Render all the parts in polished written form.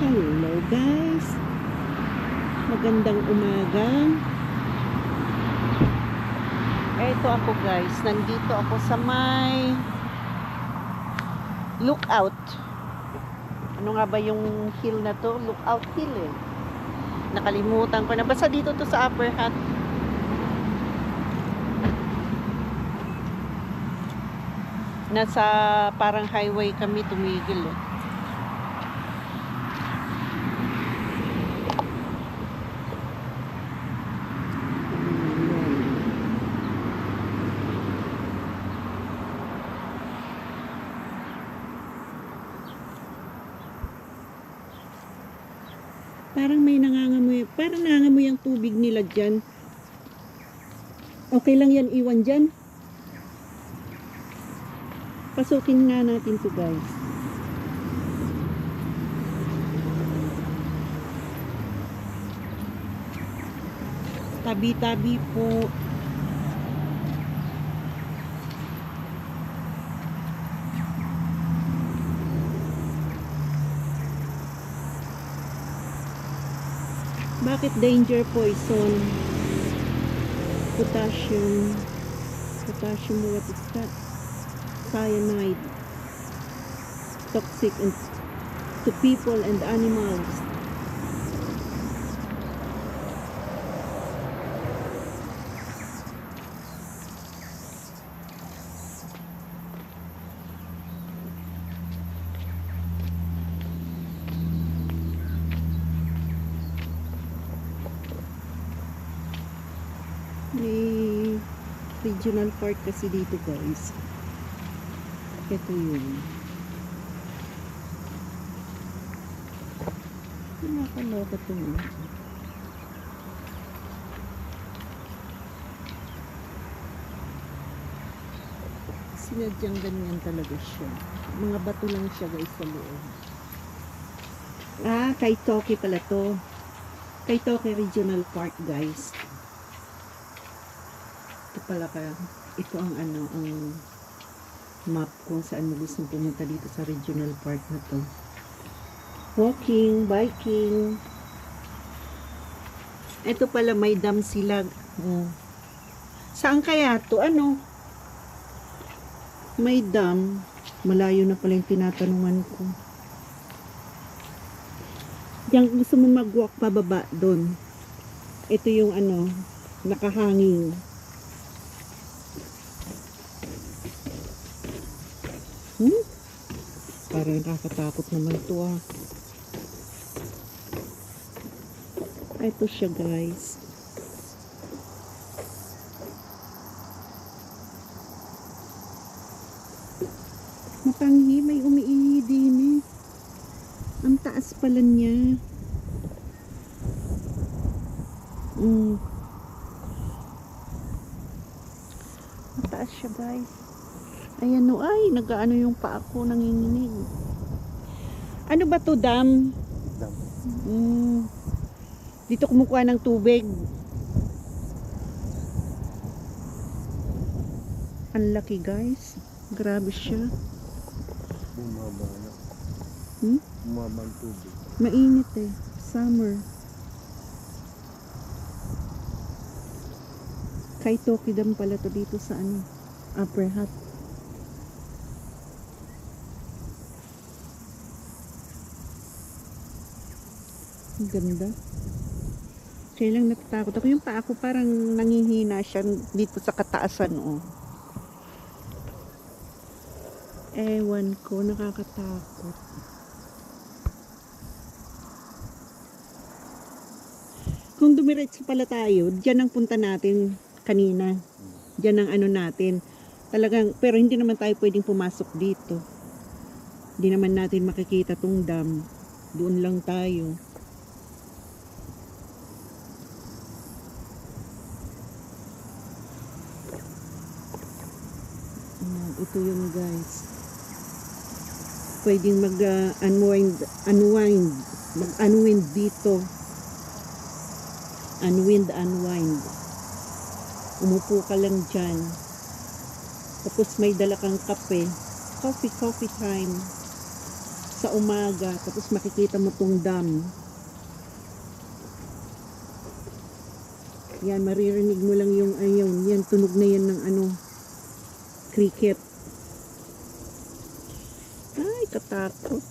Hello guys, magandang umaga. Eto ako guys, nandito ako sa may Lookout. Ano nga ba yung hill na to? Lookout Hill eh. Nakalimutan ko na. Basta dito to sa Upper Hutt. Nasa parang highway kami tumigil eh. Parang may nangangamoy. Parang nangangamoy ang tubig nila dyan. Okay lang yan iwan dyan. Pasukin nga natin to guys. Tabi-tabi po. Bakit danger poison? Potassium. Potassium, what is that? Cyanide. Toxic to people and animals. May regional park kasi dito guys. Ito yun. Nakakaloka ito yun. Sinadyang ganyan talaga siya. Mga bato lang siya guys sa loob. Ah, Kaitoke pala to. Kaitoke Regional Park guys. Ito pala ka. Ito ang ano, ang map kung saan mo gusto pumunta dito sa regional park na to. Walking, biking. Ito pala may dam sila. Saan kaya to? Ano? May dam. Malayo na pala yung tinatanungan ko. Diyan gusto mo mag-walk pababa doon. Ito yung ano, nakahanging. Parang nakakatakot naman ito ah. Ito siya guys. Matanghi, may umiihi din eh. Ang taas pala niya. Mataas siya guys. Ayan o, ay, nag-ano yung paa ko, nanginginig. Ano ba to, dam? Dam. Dito kumukuha ng tubig. Ang laki guys. Grabe siya. Bumaba na. Bumaba ang tubig. Mainit eh. Summer. Kaitoke Dam pala to dito sa ano, Upper Hutt. Ang ganda. Kaya lang natatakot ako. Yung paa ko parang nangihina siya dito sa kataasan. Oh. Ewan ko, nakakatakot. Kung dumiretso pala tayo, dyan ang punta natin kanina. Dyan ang ano natin. Talagang, pero hindi naman tayo pwedeng pumasok dito. Hindi naman natin makikita tong dam. Doon lang tayo. Ito yun guys. Pwedeng mag-unwind dito. Unwind. Umupo ka lang dyan. Tapos may dala kang kape. Coffee time. sa umaga, tapos makikita mo tong dam. Yan, maririnig mo lang yung ayun, yan, tunog na yan ng ano, cricket. Ay, katakot.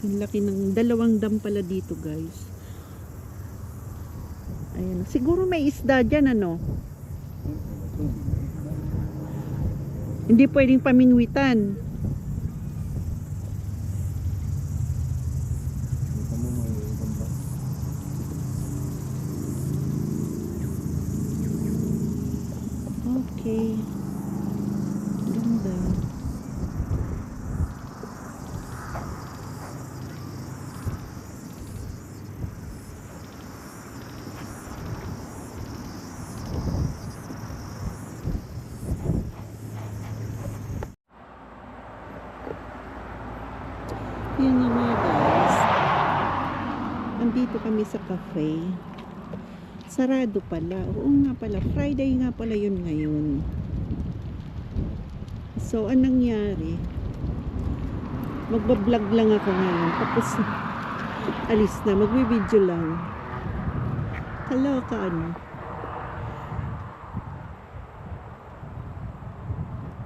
Ang laki ng dalawang dam pala dito, guys. Ayan, siguro may isda dyan, ano? Hindi pwedeng paminwitan. Kita mo may gamba. Okay. Ganda. Yan nga mga guys. Andito kami sa cafe. Sarado pala. Oo nga pala. Friday nga pala yun ngayon. So, anong nangyari? Magbablog lang ako ngayon. Tapos, alis na. Magwi-video lang. Kaloka ano.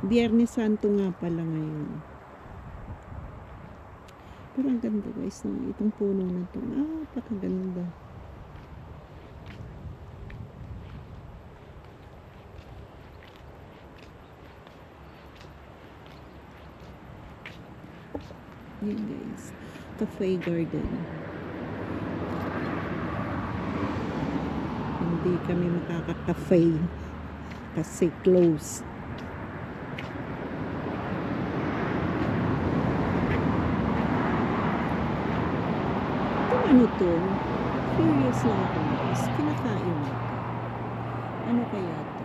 Biyernes Santo nga pala ngayon. Pero ang ganda guys ng itong puno na ito. Napakaganda. Yan guys. Cafe garden. Hindi kami makaka-cafe kasi close. Ano to? Curious lang ako guys. Kinakain mo. Ano kaya to?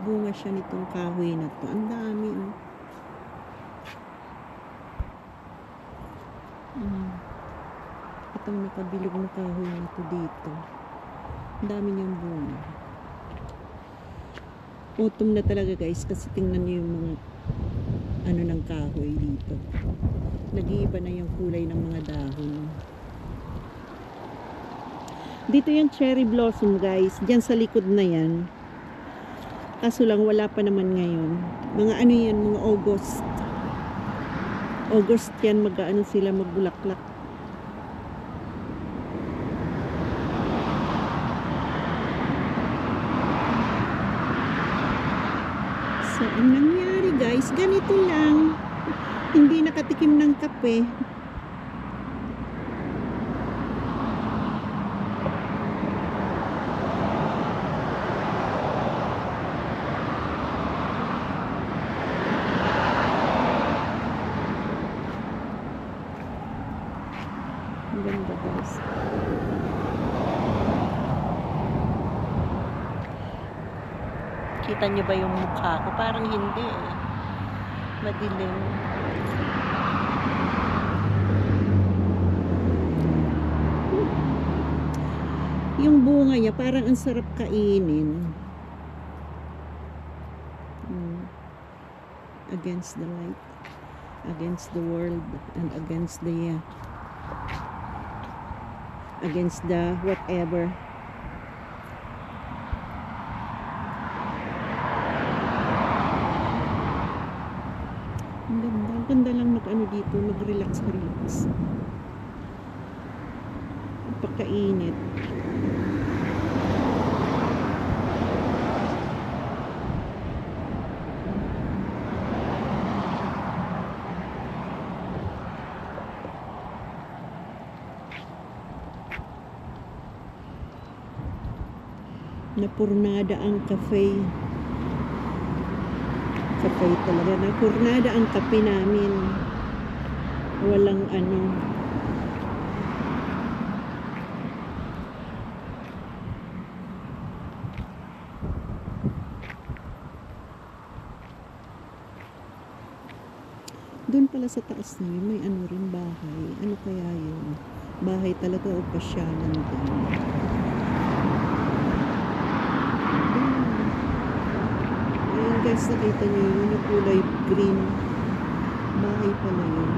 Bunga siya nitong kahoy na to. Ang dami oh. Itong nakabilog na kahoy na to dito. Ang dami niyang bunga. Autumn na talaga guys kasi tingnan niyo yung mga ano ng kahoy dito. Nag-iiba na yung kulay ng mga dahon. Dito yung cherry blossom guys. Diyan sa likod na yan. Kaso lang wala pa naman ngayon. Mga ano yan, mga August. August yan mag-ano sila magbulaklak. So, ang nangyari guys, ganito lang. Hindi nakatikim ng kape. Ang ganda guys. Kita niyo ba yung mukha ko? Parang hindi eh. Madilim. Yung bunga niya parang ang sarap kainin. Against the light, against the world, and against the whatever. Ang ganda lang mag-ano dito, mag-relax. Pagkainit. Napurnada ang cafe. Cafe talaga. Napurnada ang kape namin. Walang ano. Doon pala sa taas na yun, may ano rin bahay. Ano kaya yun? Bahay talaga o pasyalan din. guys, nakita niyo yun, yung kulay green. Bahay pala yun.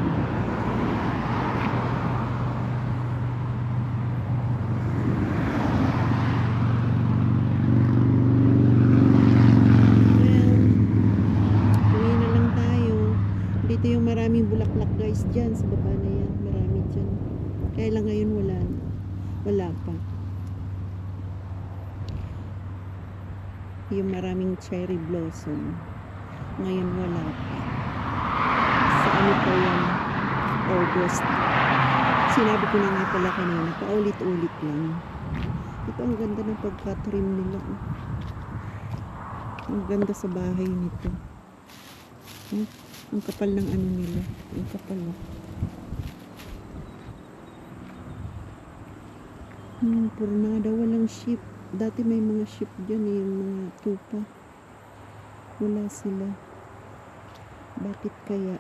Well, uwi na lang tayo. Dito yung maraming bulaklak guys dyan. Sa baba na yan. Marami dyan. Kaya lang ngayon wala na. Wala pa. Yung maraming cherry blossom. Ngayon wala pa. Sa ano pa yan? August. Sinabi ko na nga pala kanina, paulit-ulit lang. Ito ang ganda ng pagka-trim nila. Ang ganda sa bahay nito. Ang kapal ng ano nila. Ang kapal na. Purnada, walang sheep. Dati may mga sheep dyan eh, yung mga tupa. Wala sila. Bakit kaya?